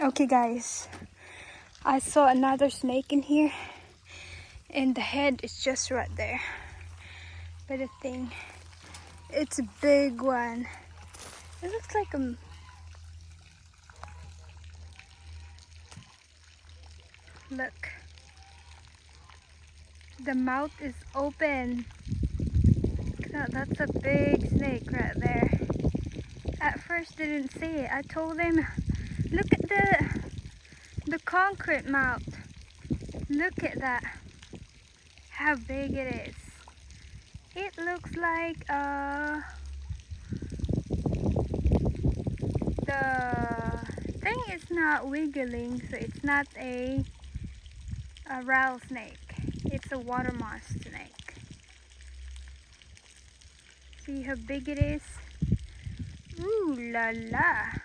Okay guys, I saw another snake in here and the head is just right there. But the thing, it's a big one. It looks like a... Look. The mouth is open. That's a big snake right there. At first didn't see it. I told him, look at the concrete mouth. Look at that. How big it is. It looks like the thing is not wiggling, so it's not a rattlesnake. It's a water mouse snake. See how big it is? Ooh la la.